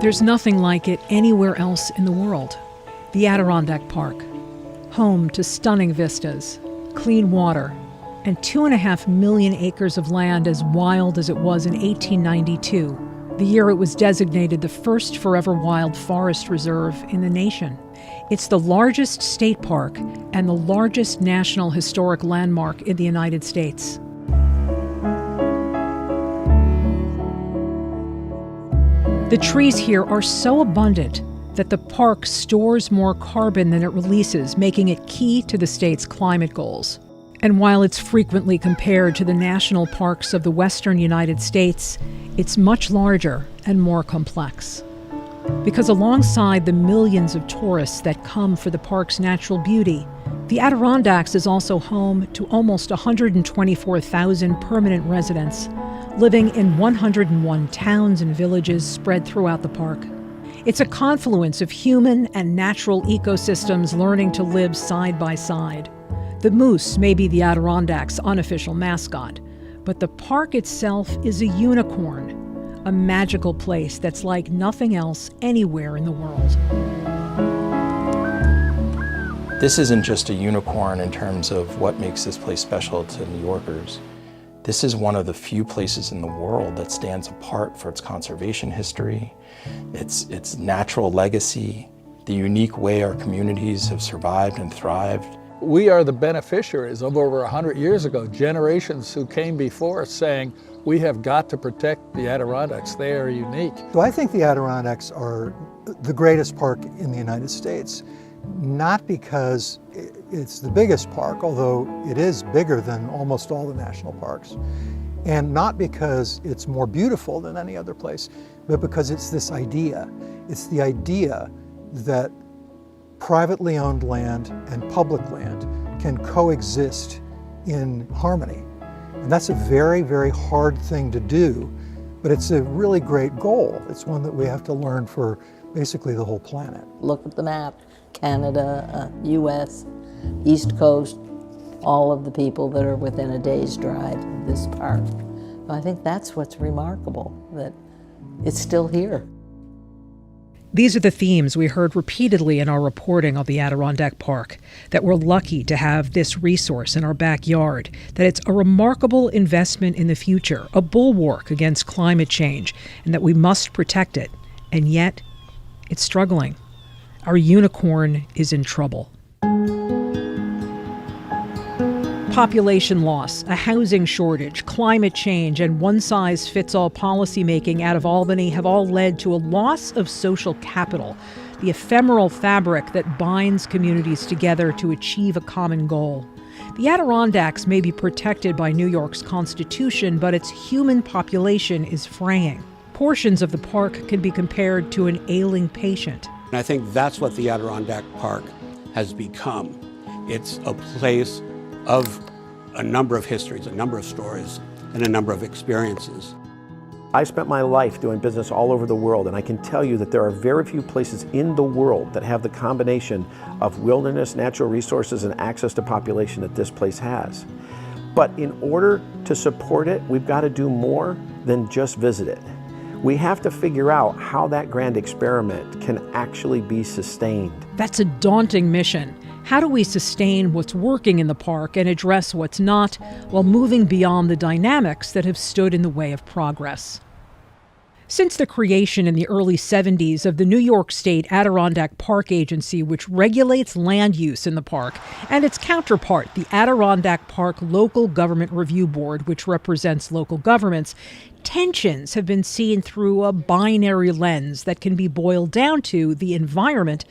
There's nothing like it anywhere else in the world. The Adirondack Park, home to stunning vistas, clean water, and 2.5 million acres of land as wild as it was in 1892, the year it was designated the first forever wild forest reserve in the nation. It's the largest state park and the largest national historic landmark in the United States. The trees here are so abundant that the park stores more carbon than it releases, making it key to the state's climate goals. And while it's frequently compared to the national parks of the western United States, it's much larger and more complex. Because alongside the millions of tourists that come for the park's natural beauty, the Adirondacks is also home to almost 124,000 permanent residents, living in 101 towns and villages spread throughout the park. It's a confluence of human and natural ecosystems learning to live side by side. The moose may be the Adirondacks' unofficial mascot, but the park itself is a unicorn, a magical place that's like nothing else anywhere in the world. This isn't just a unicorn in terms of what makes this place special to New Yorkers. This is one of the few places in the world that stands apart for its conservation history, its natural legacy, the unique way our communities have survived and thrived. We are the beneficiaries of over 100 years ago, generations who came before us saying, we have got to protect the Adirondacks, they are unique. So I think the Adirondacks are the greatest park in the United States, not because it's the biggest park, although it is bigger than almost all the national parks, and not because it's more beautiful than any other place, but because it's this idea. It's the idea that privately owned land and public land can coexist in harmony. And that's a very, very hard thing to do, but it's a really great goal. It's one that we have to learn for basically the whole planet. Look at the map. Canada, US, East Coast, all of the people that are within a day's drive of this park. I think that's what's remarkable, that it's still here. These are the themes we heard repeatedly in our reporting of the Adirondack Park, that we're lucky to have this resource in our backyard, that it's a remarkable investment in the future, a bulwark against climate change, and that we must protect it. And yet, it's struggling. Our unicorn is in trouble. Population loss, a housing shortage, climate change, and one-size-fits-all policymaking out of Albany have all led to a loss of social capital, the ephemeral fabric that binds communities together to achieve a common goal. The Adirondacks may be protected by New York's Constitution, but its human population is fraying. Portions of the park can be compared to an ailing patient. And I think that's what the Adirondack Park has become. It's a place of a number of histories, a number of stories, and a number of experiences. I spent my life doing business all over the world, and I can tell you that there are very few places in the world that have the combination of wilderness, natural resources, and access to population that this place has. But in order to support it, we've got to do more than just visit it. We have to figure out how that grand experiment can actually be sustained. That's a daunting mission. How do we sustain what's working in the park and address what's not, while moving beyond the dynamics that have stood in the way of progress? Since the creation in the early 70s of the New York State Adirondack Park Agency, which regulates land use in the park, and its counterpart, the Adirondack Park Local Government Review Board, which represents local governments, tensions have been seen through a binary lens that can be boiled down to the environment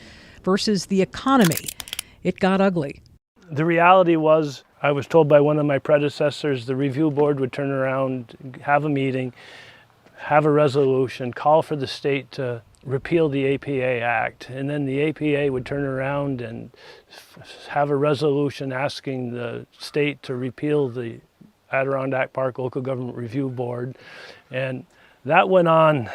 versus the economy. It got ugly. The reality was, I was told by one of my predecessors, the review board would turn around, have a meeting, have a resolution, call for the state to repeal the APA Act, and then the APA would turn around and have a resolution asking the state to repeal the Adirondack Park Local Government Review Board. And that went on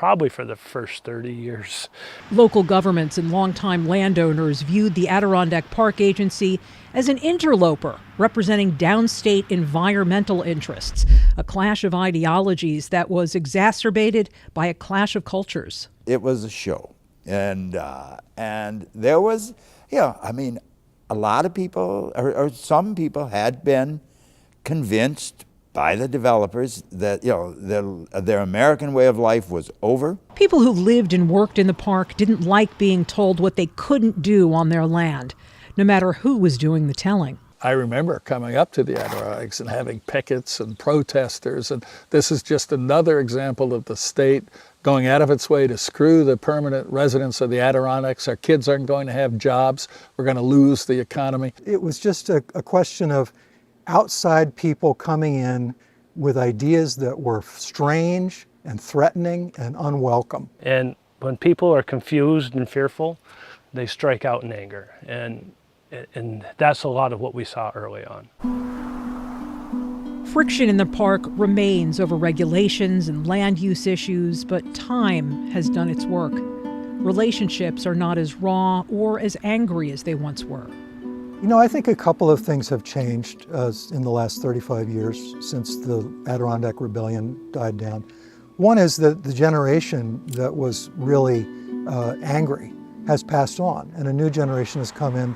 probably for the first 30 years. Local governments and longtime landowners viewed the Adirondack Park Agency as an interloper representing downstate environmental interests, a clash of ideologies that was exacerbated by a clash of cultures. It was a show, and there was, a lot of people, or some people had been convinced by the developers that their American way of life was over. People who lived and worked in the park didn't like being told what they couldn't do on their land, no matter who was doing the telling. I remember coming up to the Adirondacks and having pickets and protesters, and this is just another example of the state going out of its way to screw the permanent residents of the Adirondacks. Our kids aren't going to have jobs. We're going to lose the economy. It was just a question of outside people coming in with ideas that were strange and threatening and unwelcome. And when people are confused and fearful, they strike out in anger. And that's a lot of what we saw early on. Friction in the park remains over regulations and land use issues, but time has done its work. Relationships are not as raw or as angry as they once were. I think a couple of things have changed in the last 35 years since the Adirondack Rebellion died down. One is that the generation that was really angry has passed on, and a new generation has come in.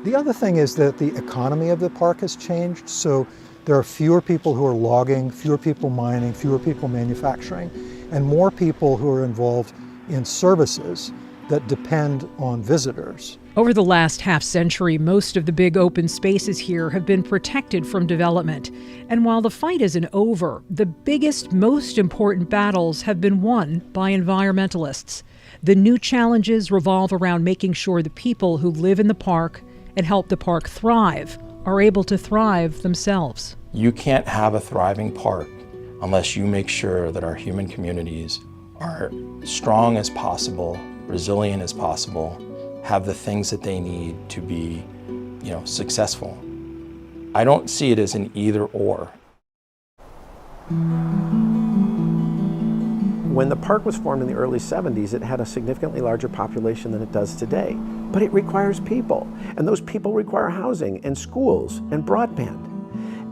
The other thing is that the economy of the park has changed, so there are fewer people who are logging, fewer people mining, fewer people manufacturing, and more people who are involved in services that depend on visitors. Over the last half century, most of the big open spaces here have been protected from development. And while the fight isn't over, the biggest, most important battles have been won by environmentalists. The new challenges revolve around making sure the people who live in the park and help the park thrive are able to thrive themselves. You can't have a thriving park unless you make sure that our human communities are strong as possible, resilient as possible, have the things that they need to be, successful. I don't see it as an either or. When the park was formed in the early 70s, it had a significantly larger population than it does today. But it requires people, and those people require housing and schools and broadband.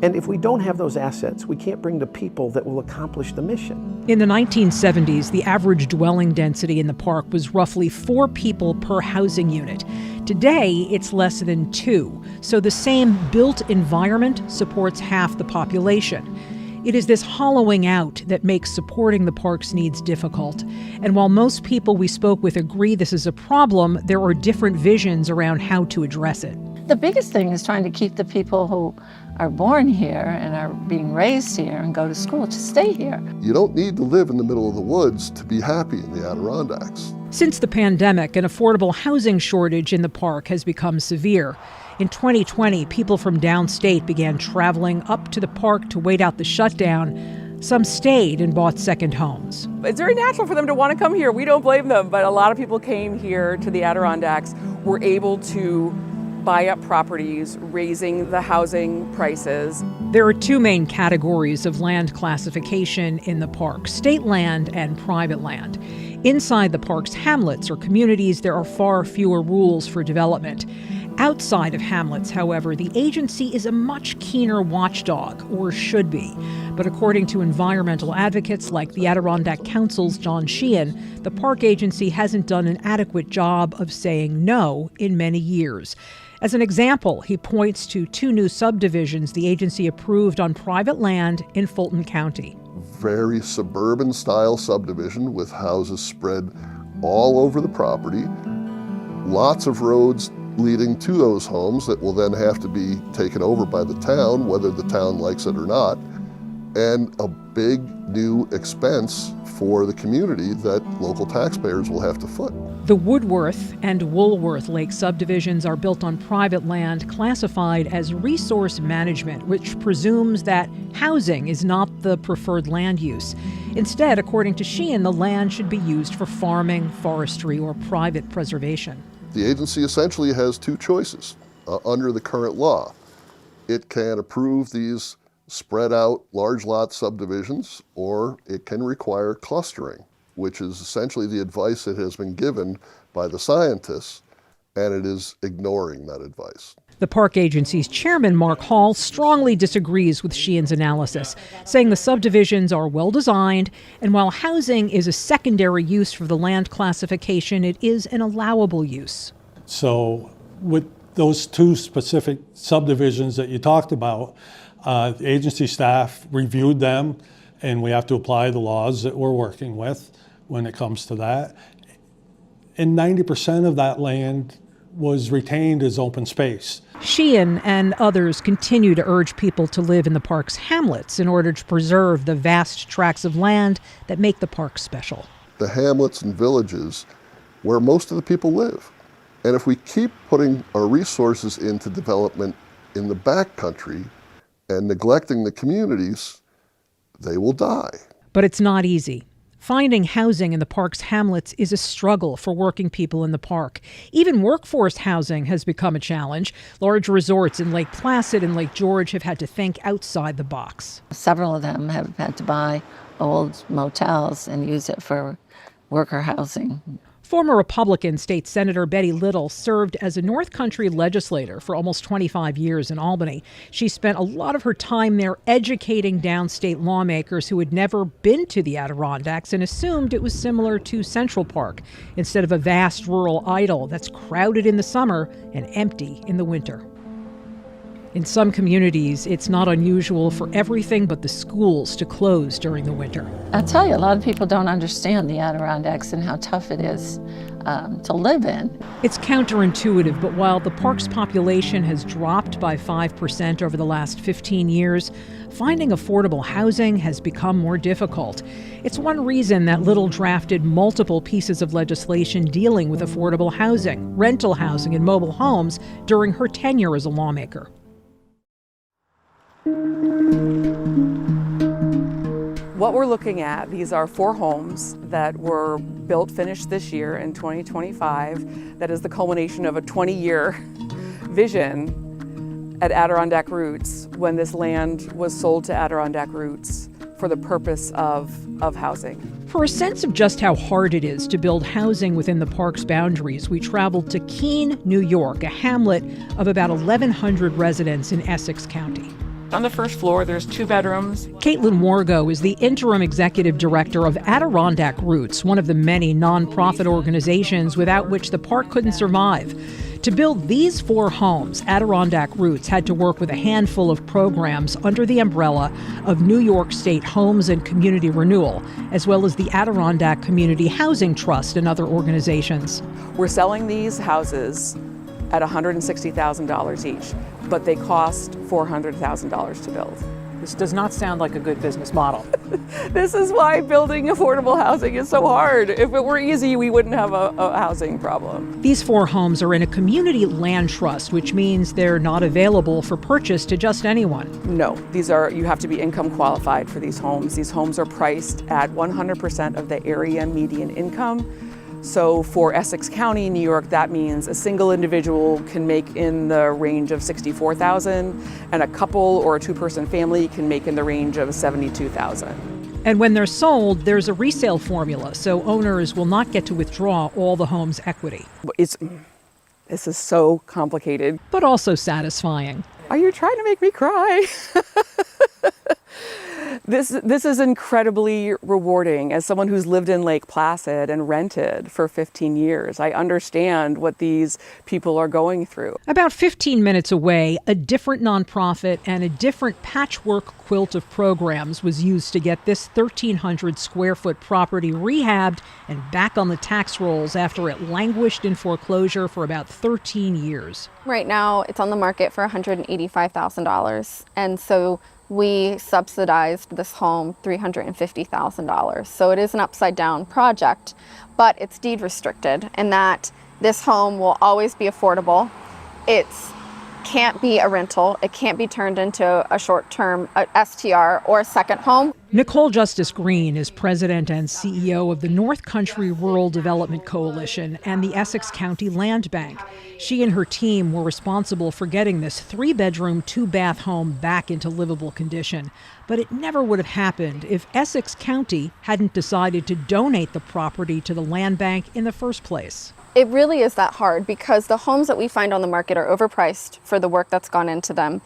And if we don't have those assets, we can't bring the people that will accomplish the mission. In the 1970s, the average dwelling density in the park was roughly 4 people per housing unit. Today, it's less than 2, so the same built environment supports half the population. It is this hollowing out that makes supporting the park's needs difficult. And while most people we spoke with agree this is a problem, there are different visions around how to address it. The biggest thing is trying to keep the people who are born here and are being raised here and go to school to stay here. You don't need to live in the middle of the woods to be happy in the Adirondacks. Since the pandemic, an affordable housing shortage in the park has become severe. In 2020, people from downstate began traveling up to the park to wait out the shutdown. Some stayed and bought second homes. It's very natural for them to want to come here. We don't blame them, but a lot of people came here to the Adirondacks, were able to buy up properties, raising the housing prices. There are 2 main categories of land classification in the park: state land and private land. Inside the park's hamlets or communities, there are far fewer rules for development. Outside of hamlets, however, the agency is a much keener watchdog, or should be. But according to environmental advocates like the Adirondack Council's John Sheehan, the park agency hasn't done an adequate job of saying no in many years. As an example, he points to 2 new subdivisions the agency approved on private land in Fulton County. Very suburban style subdivision with houses spread all over the property, lots of roads leading to those homes that will then have to be taken over by the town, whether the town likes it or not, and a big new expense for the community that local taxpayers will have to foot. The Woodworth and Woolworth Lake subdivisions are built on private land classified as resource management, which presumes that housing is not the preferred land use. Instead, according to Sheehan, the land should be used for farming, forestry, or private preservation. The agency essentially has 2 choices under the current law. It can approve these spread out large lot subdivisions, or it can require clustering. which is essentially the advice that has been given by the scientists, and it is ignoring that advice. The park agency's chairman, Mark Hall, strongly disagrees with Sheehan's analysis, saying the subdivisions are well designed, and while housing is a secondary use for the land classification, it is an allowable use. So with those two specific subdivisions that you talked about, the agency staff reviewed them, and we have to apply the laws that we're working with when it comes to that. And 90% of that land was retained as open space. Sheehan and others continue to urge people to live in the park's hamlets in order to preserve the vast tracts of land that make the park special. The hamlets and villages where most of the people live. And if we keep putting our resources into development in the backcountry and neglecting the communities, they will die. But it's not easy. Finding housing in the park's hamlets is a struggle for working people in the park. Even workforce housing has become a challenge. Large resorts in Lake Placid and Lake George have had to think outside the box. Several of them have had to buy old motels and use it for worker housing. Former Republican State Senator Betty Little served as a North Country legislator for almost 25 years in Albany. She spent a lot of her time there educating downstate lawmakers who had never been to the Adirondacks and assumed it was similar to Central Park, instead of a vast rural idyll that's crowded in the summer and empty in the winter. In some communities, it's not unusual for everything but the schools to close during the winter. I'll tell you, a lot of people don't understand the Adirondacks and how tough it is to live in. It's counterintuitive, but while the park's population has dropped by 5% over the last 15 years, finding affordable housing has become more difficult. It's one reason that Little drafted multiple pieces of legislation dealing with affordable housing, rental housing, and mobile homes during her tenure as a lawmaker. What we're looking at, these are 4 homes that were built, finished this year in 2025. That is the culmination of a 20-year vision at Adirondack Roots when this land was sold to Adirondack Roots for the purpose of housing. For a sense of just how hard it is to build housing within the park's boundaries, we traveled to Keene, New York, a hamlet of about 1,100 residents in Essex County. On the first floor, there's 2 bedrooms. Caitlin Wargo is the interim executive director of Adirondack Roots, one of the many nonprofit organizations without which the park couldn't survive. To build these 4 homes, Adirondack Roots had to work with a handful of programs under the umbrella of New York State Homes and Community Renewal, as well as the Adirondack Community Housing Trust and other organizations. We're selling these houses at $160,000 each, but they cost $400,000 to build. This does not sound like a good business model. This is why building affordable housing is so hard. If it were easy, we wouldn't have a housing problem. These 4 homes are in a community land trust, which means they're not available for purchase to just anyone. No, you have to be income qualified for these homes. These homes are priced at 100% of the area median income. So for Essex County, New York, that means a single individual can make in the range of $64,000, and a couple or a 2-person family can make in the range of $72,000. And when they're sold, there's a resale formula, so owners will not get to withdraw all the home's equity. This is so complicated. But also satisfying. Are you trying to make me cry? This is incredibly rewarding. As someone who's lived in Lake Placid and rented for 15 years, I understand what these people are going through. About 15 minutes away, a different nonprofit and a different patchwork quilt of programs was used to get this 1,300 square foot property rehabbed and back on the tax rolls after it languished in foreclosure for about 13 years. Right now, it's on the market for $185,000. And so we subsidized this home $350,000. So it is an upside down project, but it's deed restricted in that this home will always be affordable. It's can't be a rental. It can't be turned into a short-term STR or a second home. Nicole Justice Green is president and CEO of the North Country Rural Development Coalition and the Essex County Land Bank. She and her team were responsible for getting this 3-bedroom, 2-bath home back into livable condition. But it never would have happened if Essex County hadn't decided to donate the property to the land bank in the first place. It really is that hard because the homes that we find on the market are overpriced for the work that's gone into them.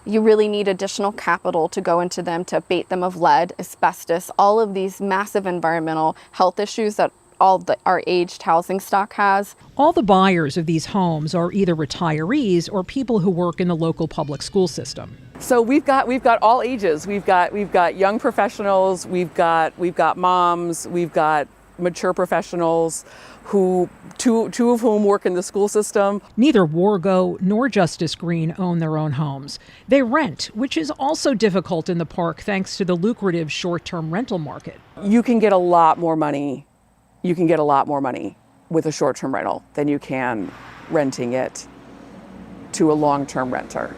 You really need additional capital to go into them to abate them of lead, asbestos, all of these massive environmental health issues that our aged housing stock has. All the buyers of these homes are either retirees or people who work in the local public school system. So we've got all ages. We've got young professionals, we've got moms, we've got mature professionals who two of whom work in the school system. Neither Wargo nor Justice Green own their own homes. They rent, which is also difficult in the park thanks to the lucrative short-term rental market. You can get a lot more money. You can get a lot more money with a short-term rental than you can renting it to a long-term renter.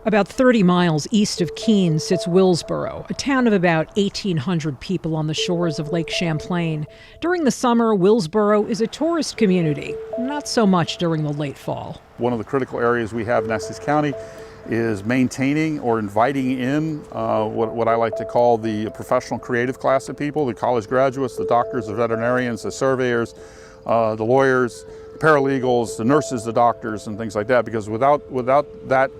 About 30 miles east of Keene sits Willsboro, a town of about 1,800 people on the shores of Lake Champlain. During the summer, Willsboro is a tourist community, not so much during the late fall. One of the critical areas we have in Essex County is maintaining or inviting in what I like to call the professional creative class of people, the college graduates, the doctors, the veterinarians, the surveyors, the lawyers, paralegals, the nurses, the doctors, and things like that, because without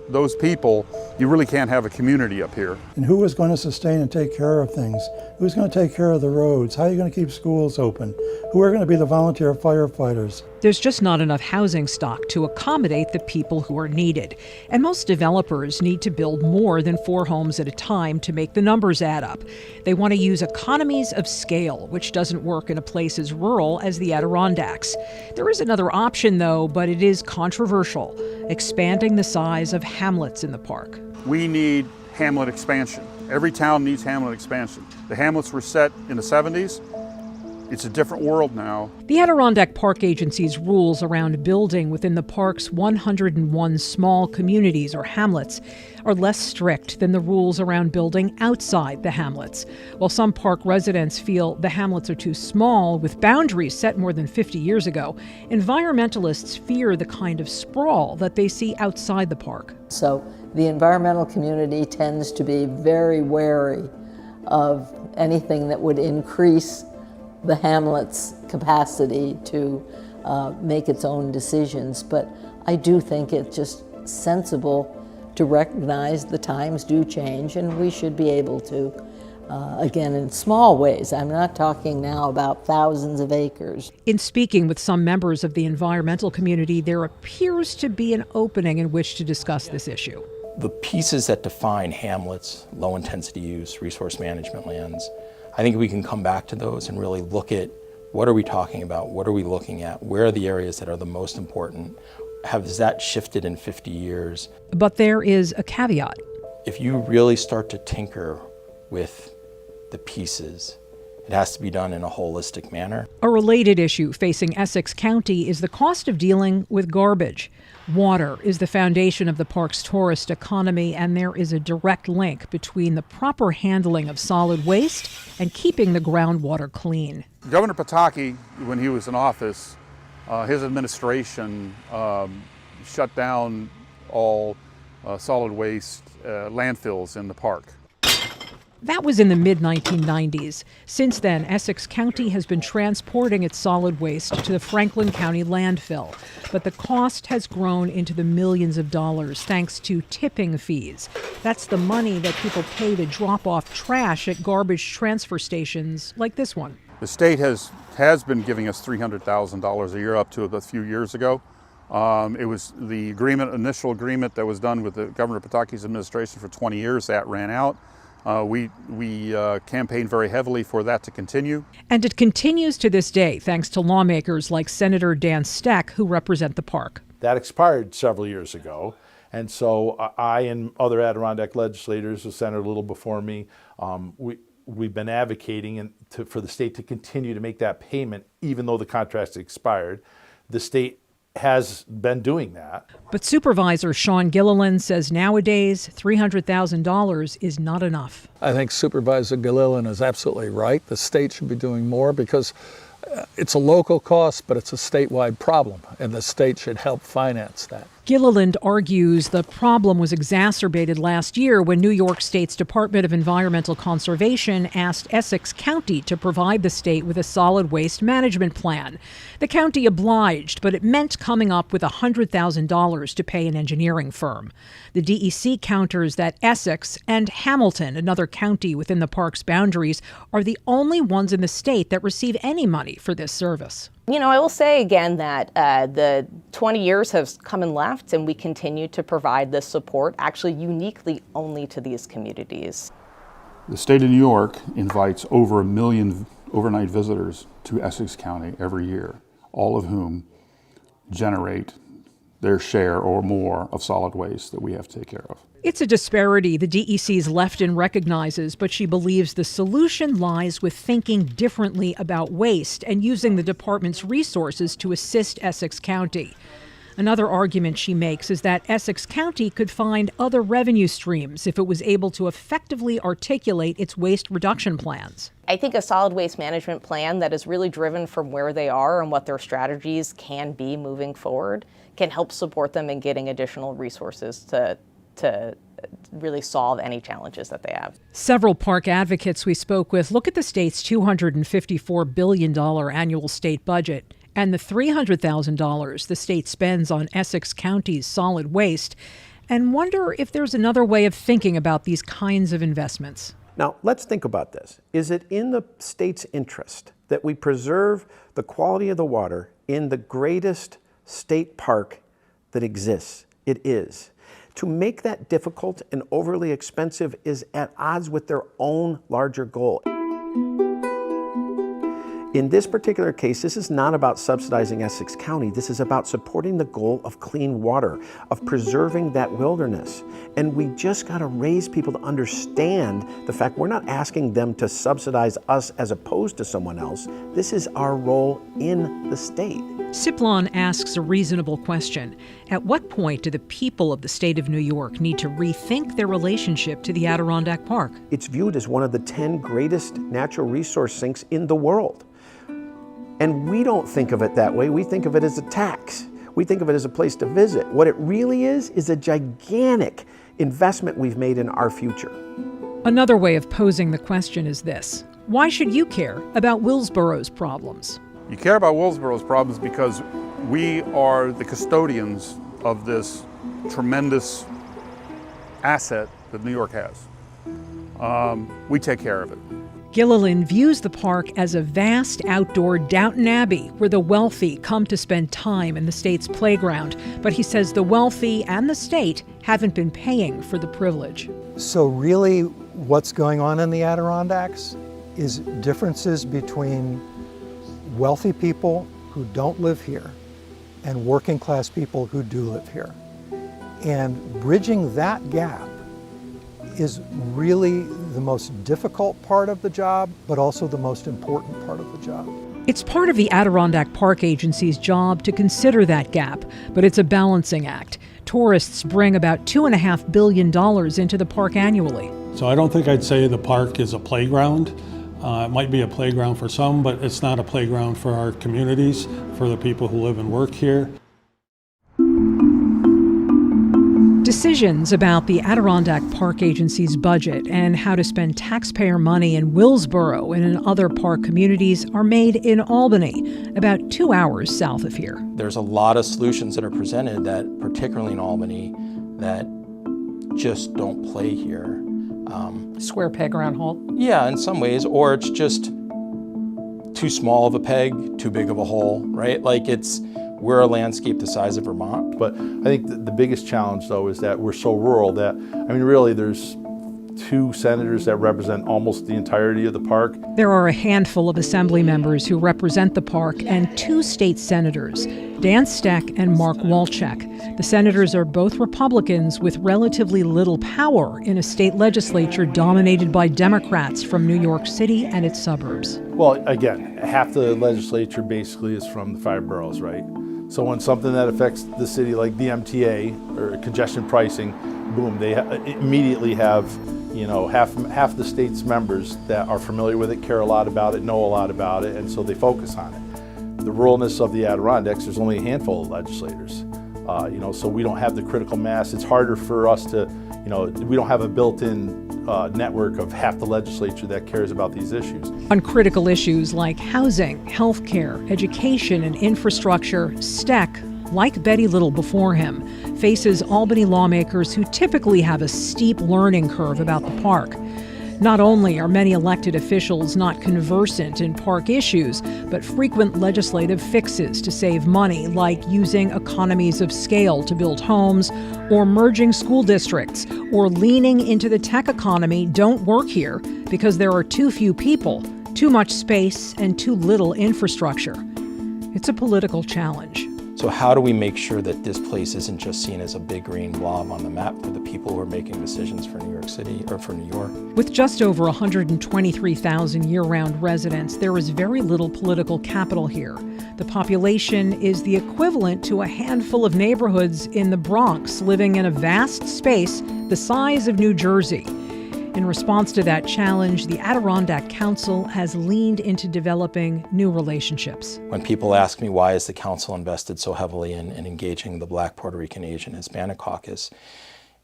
those people, you really can't have a community up here. And who is going to sustain and take care of things? Who's going to take care of the roads? How are you going to keep schools open? Who are going to be the volunteer firefighters? There's just not enough housing stock to accommodate the people who are needed. And most developers need to build more than 4 homes at a time to make the numbers add up. They want to use economies of scale, which doesn't work in a place as rural as the Adirondacks. There is another option, though, but it is controversial: expanding the size of hamlets in the park. We need hamlet expansion. Every town needs hamlet expansion. The hamlets were set in the 70s. It's a different world now. The Adirondack Park Agency's rules around building within the park's 101 small communities or hamlets are less strict than the rules around building outside the hamlets. While some park residents feel the hamlets are too small, with boundaries set more than 50 years ago, environmentalists fear the kind of sprawl that they see outside the park. So the environmental community tends to be very wary of anything that would increase the hamlet's capacity to make its own decisions. But I do think it's just sensible to recognize the times do change, and we should be able to, again, in small ways. I'm not talking now about thousands of acres. In speaking with some members of the environmental community, there appears to be an opening in which to discuss this issue. The pieces that define hamlets, low-intensity use, resource management lands, I think we can come back to those and really look at what are we talking about, what are we looking at, where are the areas that are the most important, has that shifted in 50 years? But there is a caveat. If you really start to tinker with the pieces, it has to be done in a holistic manner. A related issue facing Essex County is the cost of dealing with garbage. Water is the foundation of the park's tourist economy, and there is a direct link between the proper handling of solid waste and keeping the groundwater clean. Governor Pataki, when he was in office, his administration shut down all solid waste landfills in the park. That was in the mid-1990s. Since then, Essex County has been transporting its solid waste to the Franklin County landfill. But the cost has grown into the millions of dollars thanks to tipping fees. That's the money that people pay to drop off trash at garbage transfer stations like this one. The state has been giving us $300,000 a year up to a few years ago. It was the initial agreement that was done with the Governor Pataki's administration for 20 years. That ran out. We campaigned very heavily for that to continue. And it continues to this day, thanks to lawmakers like Senator Dan Steck, who represent the park. That expired several years ago. And so I and other Adirondack legislators, the senator a little before me, we've been advocating for the state to continue to make that payment even though the contract's expired. the state has been doing that. But Supervisor Sean Gilliland says nowadays $300,000 is not enough. I think Supervisor Gilliland is absolutely right. The state should be doing more because it's a local cost, but it's a statewide problem, and the state should help finance that. Gilliland argues the problem was exacerbated last year when New York State's Department of Environmental Conservation asked Essex County to provide the state with a solid waste management plan. The county obliged, but it meant coming up with $100,000 to pay an engineering firm. The DEC counters that Essex and Hamilton, another county within the park's boundaries, are the only ones in the state that receive any money for this service. You know, I will say again that the 20 years have come and left, and we continue to provide this support, actually uniquely only to these communities. The state of New York invites over 1 million overnight visitors to Essex County every year, all of whom generate their share or more of solid waste that we have to take care of. It's a disparity the DEC's left-in recognizes, but she believes the solution lies with thinking differently about waste and using the department's resources to assist Essex County. Another argument she makes is that Essex County could find other revenue streams if it was able to effectively articulate its waste reduction plans. I think a solid waste management plan that is really driven from where they are and what their strategies can be moving forward can help support them in getting additional resources to really solve any challenges that they have. Several park advocates we spoke with look at the state's $254 billion annual state budget and the $300,000 the state spends on Essex County's solid waste and wonder if there's another way of thinking about these kinds of investments. Now, let's think about this. Is it in the state's interest that we preserve the quality of the water in the greatest state park that exists? It is. To make that difficult and overly expensive is at odds with their own larger goal. In this particular case, this is not about subsidizing Essex County. This is about supporting the goal of clean water, of preserving that wilderness. And we just got to raise people to understand the fact we're not asking them to subsidize us as opposed to someone else. This is our role in the state. Siplon asks a reasonable question. At what point do the people of the state of New York need to rethink their relationship to the Adirondack Park? It's viewed as one of the 10 greatest natural resource sinks in the world. And we don't think of it that way. We think of it as a tax. We think of it as a place to visit. What it really is a gigantic investment we've made in our future. Another way of posing the question is this. Why should you care about Willsboro's problems? You care about Willsboro's problems because we are the custodians of this tremendous asset that New York has. We take care of it. Gilliland views the park as a vast outdoor Downton Abbey where the wealthy come to spend time in the state's playground. But he says the wealthy and the state haven't been paying for the privilege. So really what's going on in the Adirondacks is differences between wealthy people who don't live here and working class people who do live here. And bridging that gap is really the most difficult part of the job, but also the most important part of the job. It's part of the Adirondack Park Agency's job to consider that gap, but it's a balancing act. Tourists bring about $2.5 billion into the park annually. So I don't think I'd say the park is a playground. It might be a playground for some, but it's not a playground for our communities, for the people who live and work here. Decisions about the Adirondack Park Agency's budget and how to spend taxpayer money in Willsboro and in other park communities are made in Albany, about 2 hours south of here. There's a lot of solutions that are presented that, particularly in Albany, that just don't play here. Square peg round hole? Yeah, in some ways, or it's just too small of a peg, too big of a hole, right? Like we're a landscape the size of Vermont. But I think the biggest challenge, though, is that we're so rural that, I mean, really, there's 2 senators that represent almost the entirety of the park. There are a handful of assembly members who represent the park and 2 state senators. Dan Steck and Mark Walczak. The senators are both Republicans with relatively little power in a state legislature dominated by Democrats from New York City and its suburbs. Well, again, half the legislature basically is from the 5 boroughs, right? So when something that affects the city like the MTA or congestion pricing, boom, they immediately have, you know, half the state's members that are familiar with it, care a lot about it, know a lot about it, and so they focus on it. The ruralness of the Adirondacks, there's only a handful of legislators, you know, so we don't have the critical mass. It's harder for us to, you know, we don't have a built-in network of half the legislature that cares about these issues. On critical issues like housing, healthcare, education, and infrastructure, Steck, like Betty Little before him, faces Albany lawmakers who typically have a steep learning curve about the park. Not only are many elected officials not conversant in park issues, but frequent legislative fixes to save money, like using economies of scale to build homes, or merging school districts, or leaning into the tech economy don't work here because there are too few people, too much space, and too little infrastructure. It's a political challenge. So how do we make sure that this place isn't just seen as a big green blob on the map for the people who are making decisions for New York City or for New York? With just over 123,000 year-round residents, there is very little political capital here. The population is the equivalent to a handful of neighborhoods in the Bronx living in a vast space the size of New Jersey. In response to that challenge, the Adirondack Council has leaned into developing new relationships. When people ask me why is the council invested so heavily in engaging the Black, Puerto Rican, Asian, Hispanic caucus,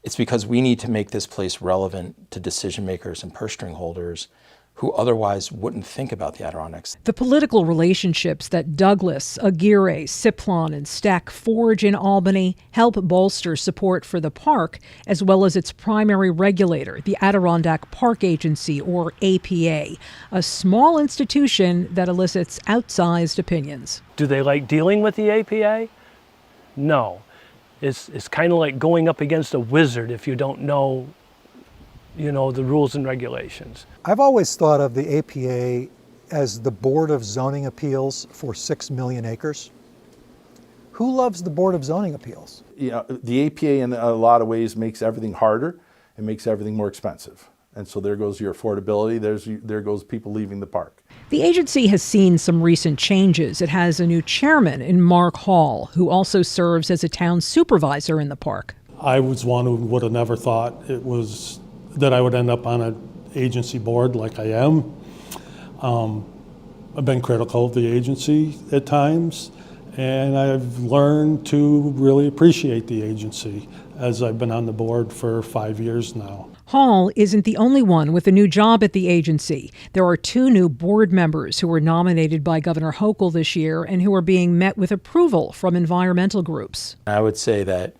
it's because we need to make this place relevant to decision makers and purse string holders who otherwise wouldn't think about the Adirondacks. The political relationships that Douglas, Aguirre, Siplon, and Steck forge in Albany help bolster support for the park, as well as its primary regulator, the Adirondack Park Agency, or APA, a small institution that elicits outsized opinions. Do they like dealing with the APA? No. It's kind of like going up against a wizard if you don't know, you know, the rules and regulations. I've always thought of the APA as the Board of Zoning Appeals for 6 million acres. Who loves the Board of Zoning Appeals? You know, the APA in a lot of ways makes everything harder and makes everything more expensive. And so there goes your affordability, there goes people leaving the park. The agency has seen some recent changes. It has a new chairman in Mark Hall, who also serves as a town supervisor in the park. I was one who would have never thought that I would end up on an agency board like I am. I've been critical of the agency at times, and I've learned to really appreciate the agency as I've been on the board for 5 years now. Hall isn't the only one with a new job at the agency. There are 2 new board members who were nominated by Governor Hochul this year and who are being met with approval from environmental groups. I would say that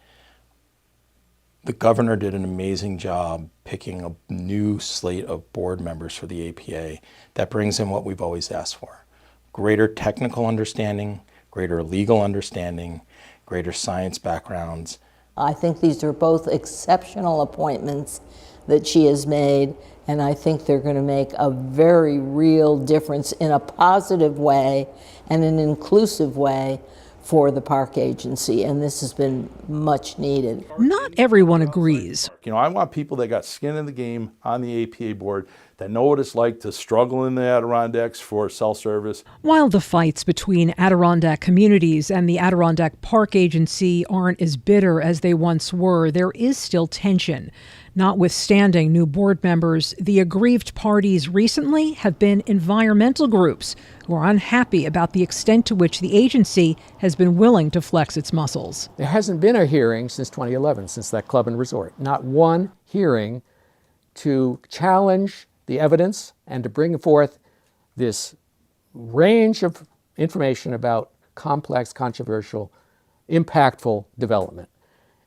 the governor did an amazing job picking a new slate of board members for the APA that brings in what we've always asked for: greater technical understanding, greater legal understanding, greater science backgrounds. I think these are both exceptional appointments that she has made, and I think they're going to make a very real difference in a positive way and an inclusive way for the park agency, and this has been much needed. Not everyone agrees. You know, I want people that got skin in the game on the APA board, that know what it's like to struggle in the Adirondacks for cell service. While the fights between Adirondack communities and the Adirondack Park Agency aren't as bitter as they once were, there is still tension. Notwithstanding new board members, the aggrieved parties recently have been environmental groups who are unhappy about the extent to which the agency has been willing to flex its muscles. There hasn't been a hearing since 2011, since that club and resort. Not one hearing to challenge the evidence and to bring forth this range of information about complex, controversial, impactful development.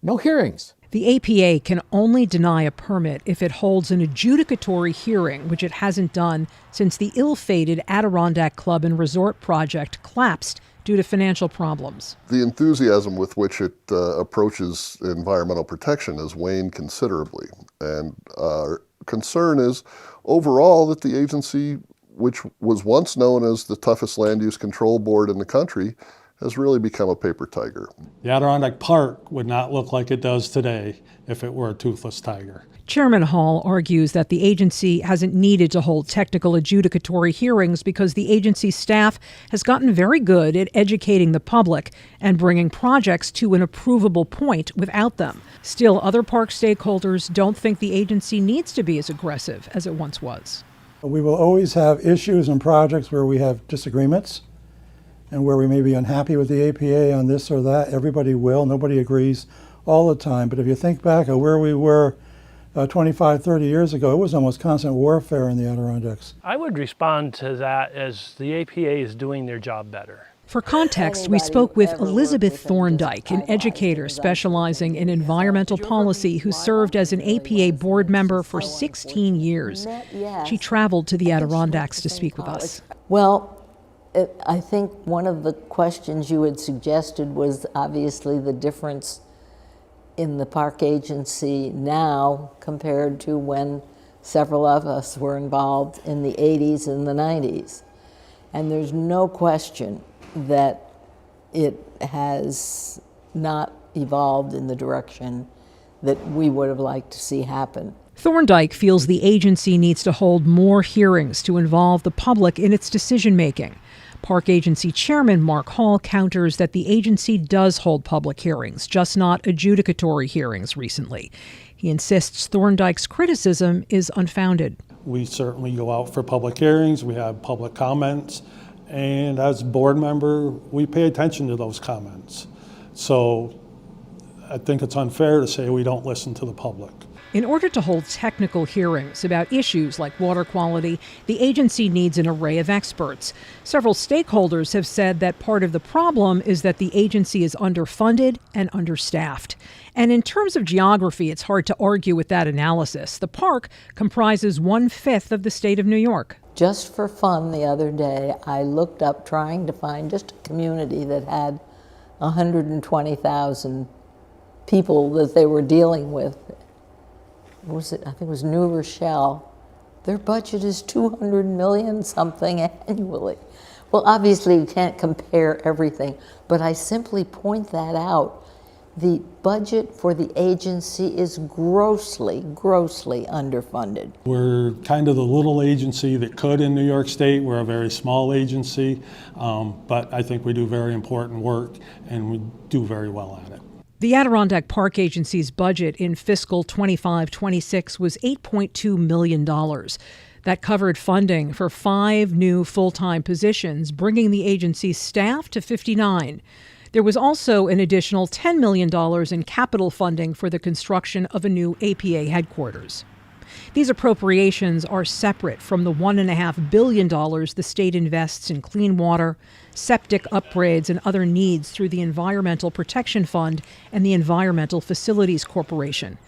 No hearings. The APA can only deny a permit if it holds an adjudicatory hearing, which it hasn't done since the ill-fated Adirondack Club and Resort project collapsed due to financial problems. The enthusiasm with which it approaches environmental protection has waned considerably. And our concern is overall that the agency, which was once known as the toughest land use control board in the country, has really become a paper tiger. The Adirondack Park would not look like it does today if it were a toothless tiger. Chairman Hall argues that the agency hasn't needed to hold technical adjudicatory hearings because the agency staff has gotten very good at educating the public and bringing projects to an approvable point without them. Still, other park stakeholders don't think the agency needs to be as aggressive as it once was. We will always have issues and projects where we have disagreements and where we may be unhappy with the APA on this or that. Everybody will. Nobody agrees all the time. But if you think back at where we were 25, 30 years ago, it was almost constant warfare in the Adirondacks. I would respond to that as the APA is doing their job better. For context, we spoke with Elizabeth Thorndike, an educator specializing in environmental policy who served as an APA board member for 16 years. She traveled to the Adirondacks to speak with us. Well, I think one of the questions you had suggested was obviously the difference in the park agency now compared to when several of us were involved in the 80s and the 90s. And there's no question that it has not evolved in the direction that we would have liked to see happen. Thorndike feels the agency needs to hold more hearings to involve the public in its decision-making. Park Agency Chairman Mark Hall counters that the agency does hold public hearings, just not adjudicatory hearings recently. He insists Thorndike's criticism is unfounded. We certainly go out for public hearings, we have public comments, and as a board member, we pay attention to those comments. So I think it's unfair to say we don't listen to the public. In order to hold technical hearings about issues like water quality, the agency needs an array of experts. Several stakeholders have said that part of the problem is that the agency is underfunded and understaffed. And in terms of geography, it's hard to argue with that analysis. The park comprises 1/5 of the state of New York. Just for fun the other day, I looked up trying to find just a community that had 120,000 people that they were dealing with. What was it? I think it was New Rochelle. Their budget is $200 million something annually. Well, obviously you can't compare everything, but I simply point that out. The budget for the agency is grossly, grossly underfunded. We're kind of the little agency that could in New York State. We're a very small agency, but I think we do very important work and we do very well at it. The Adirondack Park Agency's budget in fiscal 25-26 was $8.2 million. That covered funding for 5 new full-time positions, bringing the agency's staff to 59. There was also an additional $10 million in capital funding for the construction of a new APA headquarters. These appropriations are separate from the $1.5 billion the state invests in clean water, septic upgrades, and other needs through the Environmental Protection Fund and the Environmental Facilities Corporation.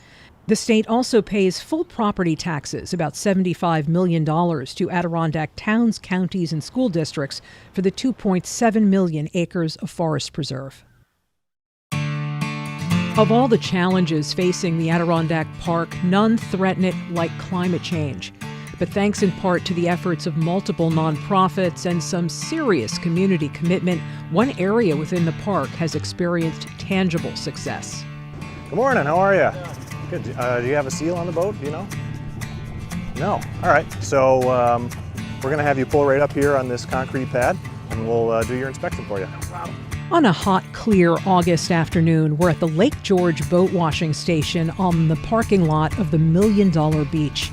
The state also pays full property taxes, about $75 million, to Adirondack towns, counties, and school districts for the 2.7 million acres of forest preserve. Of all the challenges facing the Adirondack Park, none threaten it like climate change. But thanks in part to the efforts of multiple nonprofits and some serious community commitment, one area within the park has experienced tangible success. Good morning, how are you? Good. Do you have a seal on the boat, do you know? No. All right, so we're gonna have you pull right up here on this concrete pad and we'll do your inspection for you. No problem. On a hot, clear August afternoon, we're at the Lake George boat washing station on the parking lot of the $1 Million Beach.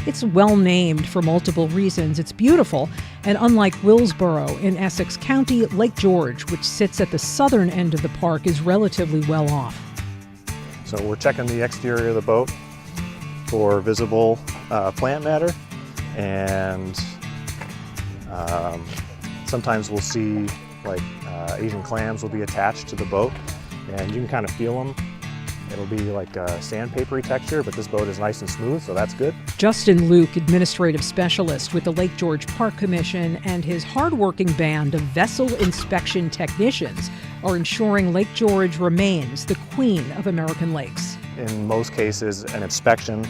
It's well named for multiple reasons. It's beautiful, and unlike Willsboro in Essex County, Lake George, which sits at the southern end of the park, is relatively well off. So we're checking the exterior of the boat for visible plant matter, and sometimes we'll see like Asian clams will be attached to the boat, and you can kind of feel them. It'll be like a sandpapery texture, but this boat is nice and smooth, so that's good. Justin Luke, administrative specialist with the Lake George Park Commission, and his hardworking band of vessel inspection technicians are ensuring Lake George remains the queen of American lakes. In most cases, an inspection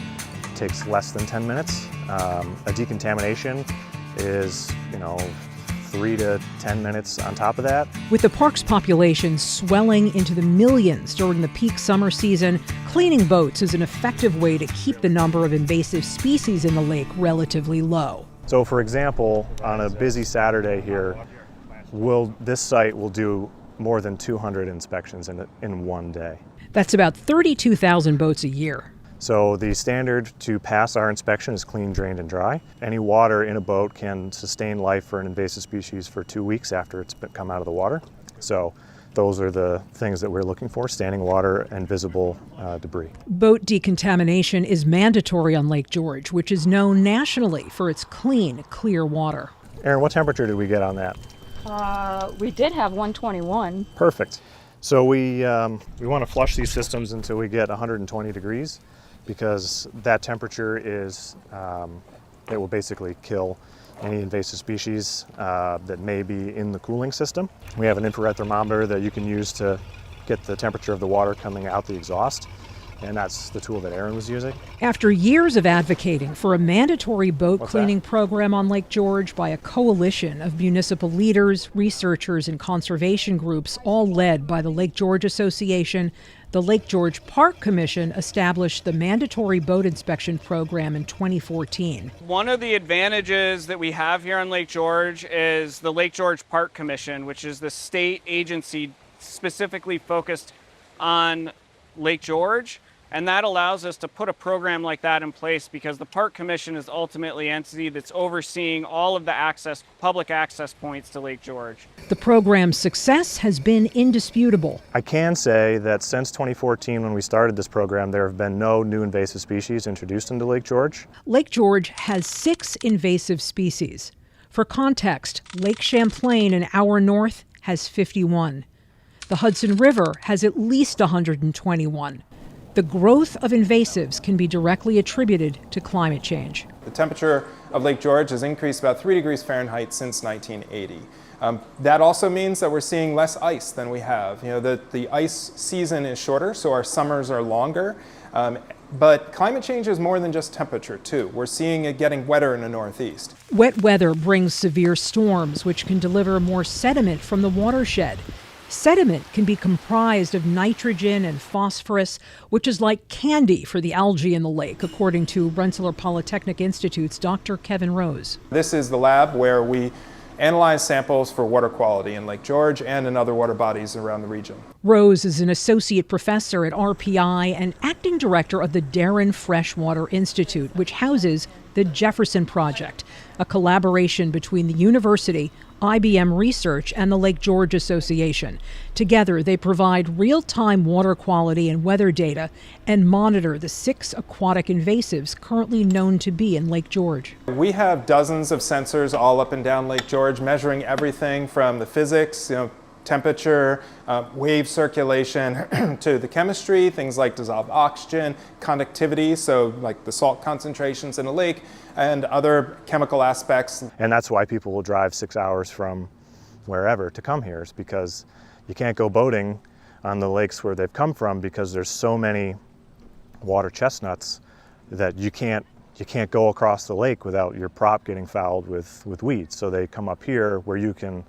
takes less than 10 minutes. A decontamination is, 3 to 10 minutes on top of that. With the park's population swelling into the millions during the peak summer season, cleaning boats is an effective way to keep the number of invasive species in the lake relatively low. So for example, on a busy Saturday here, this site will do more than 200 inspections in one day. That's about 32,000 boats a year. So the standard to pass our inspection is clean, drained, and dry. Any water in a boat can sustain life for an invasive species for 2 weeks after it's come out of the water. So those are the things that we're looking for: standing water and visible debris. Boat decontamination is mandatory on Lake George, which is known nationally for its clean, clear water. Erin, what temperature did we get on that? We did have 121. Perfect. So we want to flush these systems until we get 120 degrees, because that temperature is, it will basically kill any invasive species that may be in the cooling system. We have an infrared thermometer that you can use to get the temperature of the water coming out the exhaust, and that's the tool that Erin was using. After years of advocating for a mandatory boat cleaning program on Lake George by a coalition of municipal leaders, researchers, and conservation groups, all led by the Lake George Association, the Lake George Park Commission established the mandatory boat inspection program in 2014. One of the advantages that we have here on Lake George is the Lake George Park Commission, which is the state agency specifically focused on Lake George. And that allows us to put a program like that in place because the Park Commission is ultimately an entity that's overseeing all of the public access points to Lake George. The program's success has been indisputable. I can say that since 2014, when we started this program, there have been no new invasive species introduced into Lake George. Lake George has 6 invasive species. For context, Lake Champlain, an hour north, has 51. The Hudson River has at least 121. The growth of invasives can be directly attributed to climate change. The temperature of Lake George has increased about 3 degrees Fahrenheit since 1980. That also means that we're seeing less ice than we have. The ice season is shorter, so our summers are longer. But climate change is more than just temperature, too. We're seeing it getting wetter in the Northeast. Wet weather brings severe storms, which can deliver more sediment from the watershed. Sediment can be comprised of nitrogen and phosphorus, which is like candy for the algae in the lake, according to Rensselaer Polytechnic Institute's Dr. Kevin Rose. This is the lab where we analyze samples for water quality in Lake George and in other water bodies around the region. Rose is an associate professor at RPI and acting director of the Darren Freshwater Institute, which houses the Jefferson Project, a collaboration between the university, IBM Research, and the Lake George Association. Together, they provide real-time water quality and weather data and monitor the 6 aquatic invasives currently known to be in Lake George. We have dozens of sensors all up and down Lake George, measuring everything from the physics, temperature, wave circulation, to the chemistry, things like dissolved oxygen, conductivity, so like the salt concentrations in a lake, and other chemical aspects. And that's why people will drive 6 hours from wherever to come here, is because you can't go boating on the lakes where they've come from because there's so many water chestnuts that you can't go across the lake without your prop getting fouled with weeds. So they come up here where you can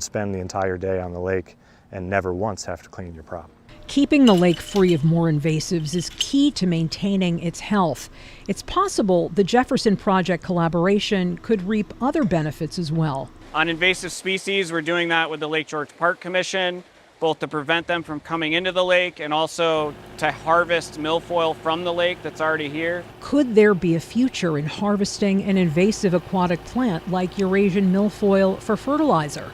spend the entire day on the lake and never once have to clean your prop. Keeping the lake free of more invasives is key to maintaining its health. It's possible the Jefferson Project collaboration could reap other benefits as well. On invasive species, we're doing that with the Lake George Park Commission, both to prevent them from coming into the lake and also to harvest milfoil from the lake that's already here. Could there be a future in harvesting an invasive aquatic plant like Eurasian milfoil for fertilizer?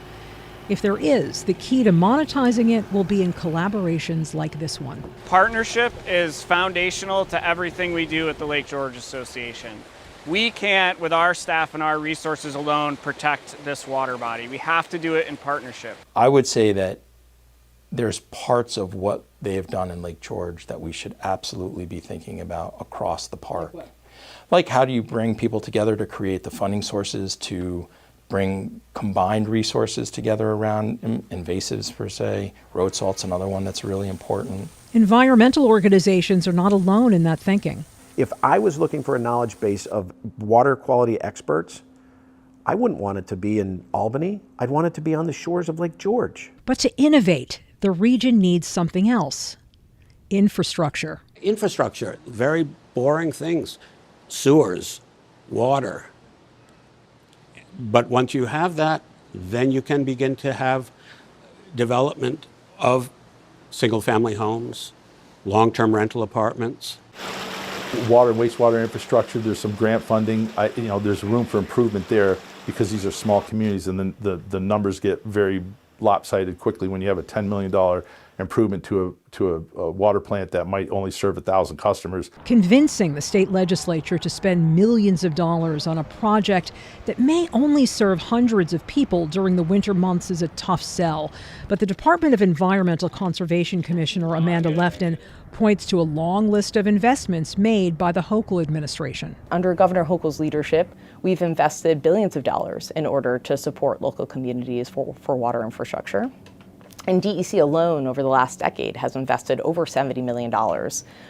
If there is, the key to monetizing it will be in collaborations like this one. Partnership is foundational to everything we do at the Lake George Association. We can't, with our staff and our resources alone, protect this water body. We have to do it in partnership. I would say that there's parts of what they have done in Lake George that we should absolutely be thinking about across the park. Like, how do you bring people together to create the funding sources to bring combined resources together around invasives per se? Road salt's another one that's really important. Environmental organizations are not alone in that thinking. If I was looking for a knowledge base of water quality experts, I wouldn't want it to be in Albany. I'd want it to be on the shores of Lake George. But to innovate, the region needs something else: infrastructure. Infrastructure, very boring things. Sewers, water. But once you have that, then you can begin to have development of single-family homes, long-term rental apartments. Water and wastewater infrastructure, there's some grant funding. There's room for improvement there because these are small communities, and then the numbers get very lopsided quickly when you have a $10 million improvement to a water plant that might only serve 1,000 customers. Convincing the state legislature to spend millions of dollars on a project that may only serve hundreds of people during the winter months is a tough sell. But the Department of Environmental Conservation Commissioner Amanda Lefton points to a long list of investments made by the Hochul administration. Under Governor Hochul's leadership, we've invested billions of dollars in order to support local communities for water infrastructure. And DEC alone over the last decade has invested over $70 million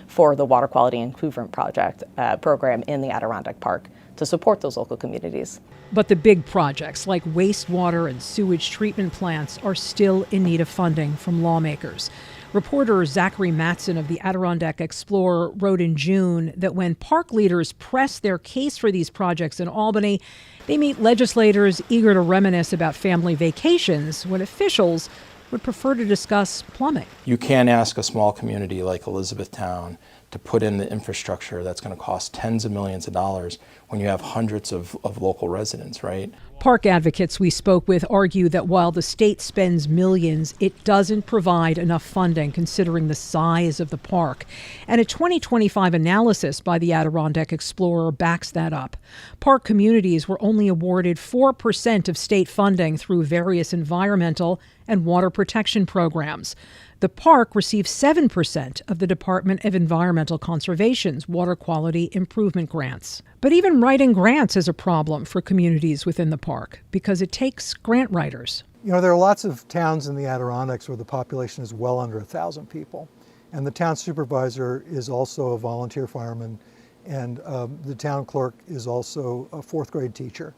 for the Water Quality Improvement program in the Adirondack Park to support those local communities. But the big projects like wastewater and sewage treatment plants are still in need of funding from lawmakers. Reporter Zachary Matson of the Adirondack Explorer wrote in June that when park leaders press their case for these projects in Albany, they meet legislators eager to reminisce about family vacations when officials would prefer to discuss plumbing. You can't ask a small community like Elizabethtown to put in the infrastructure that's going to cost tens of millions of dollars when you have hundreds of local residents, right? Park advocates we spoke with argue that while the state spends millions, it doesn't provide enough funding considering the size of the park. And a 2025 analysis by the Adirondack Explorer backs that up. Park communities were only awarded 4% of state funding through various environmental and water protection programs. The park receives 7% of the Department of Environmental Conservation's water quality improvement grants. But even writing grants is a problem for communities within the park because it takes grant writers. There are lots of towns in the Adirondacks where the population is well under 1,000 people. And the town supervisor is also a volunteer fireman, and the town clerk is also a fourth grade teacher.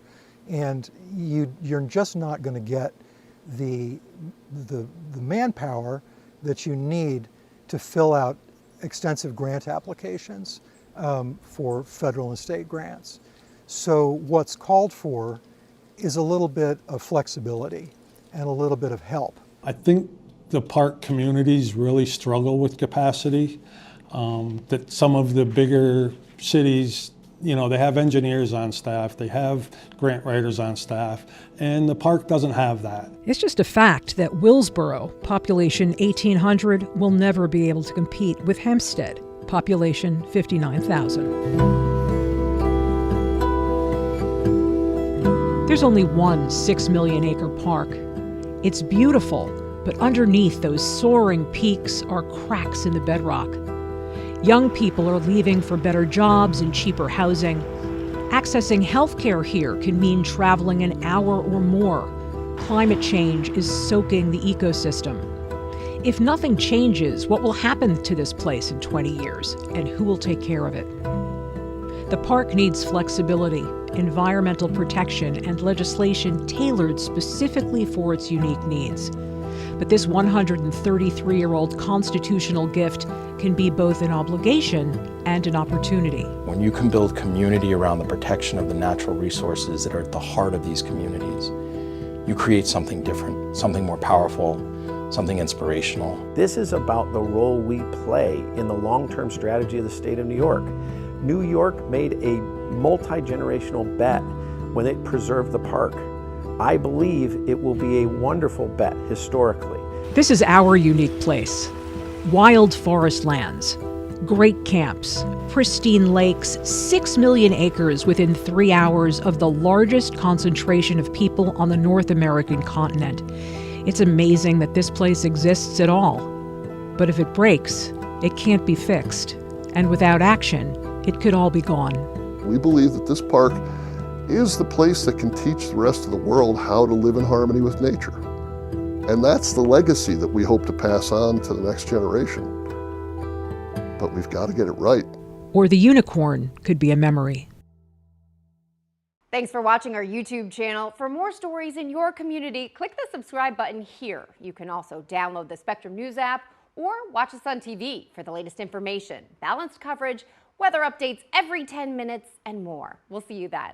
And you're just not going to get the manpower that you need to fill out extensive grant applications for federal and state grants. So what's called for is a little bit of flexibility and a little bit of help. I think the park communities really struggle with capacity, that some of the bigger cities, they have engineers on staff, they have grant writers on staff, and the park doesn't have that. It's just a fact that Willsboro, population 1,800, will never be able to compete with Hempstead, population 59,000. There's only one 6 million acre park. It's beautiful, but underneath those soaring peaks are cracks in the bedrock. Young people are leaving for better jobs and cheaper housing. Accessing health care here can mean traveling an hour or more. Climate change is soaking the ecosystem. If nothing changes, what will happen to this place in 20 years, and who will take care of it? The park needs flexibility, environmental protection, and legislation tailored specifically for its unique needs. But this 133-year-old constitutional gift can be both an obligation and an opportunity. When you can build community around the protection of the natural resources that are at the heart of these communities, you create something different, something more powerful, something inspirational. This is about the role we play in the long-term strategy of the state of New York. New York made a multi-generational bet when it preserved the park. I believe it will be a wonderful bet historically. This is our unique place. Wild forest lands, great camps, pristine lakes, 6 million acres within 3 hours of the largest concentration of people on the North American continent. It's amazing that this place exists at all. But if it breaks, it can't be fixed. And without action, it could all be gone. We believe that this park is the place that can teach the rest of the world how to live in harmony with nature. And that's the legacy that we hope to pass on to the next generation. But we've got to get it right. Or the unicorn could be a memory. Thanks for watching our YouTube channel. For more stories in your community, click the subscribe button here. You can also download the Spectrum News app or watch us on TV for the latest information, balanced coverage, weather updates every 10 minutes, and more. We'll see you then.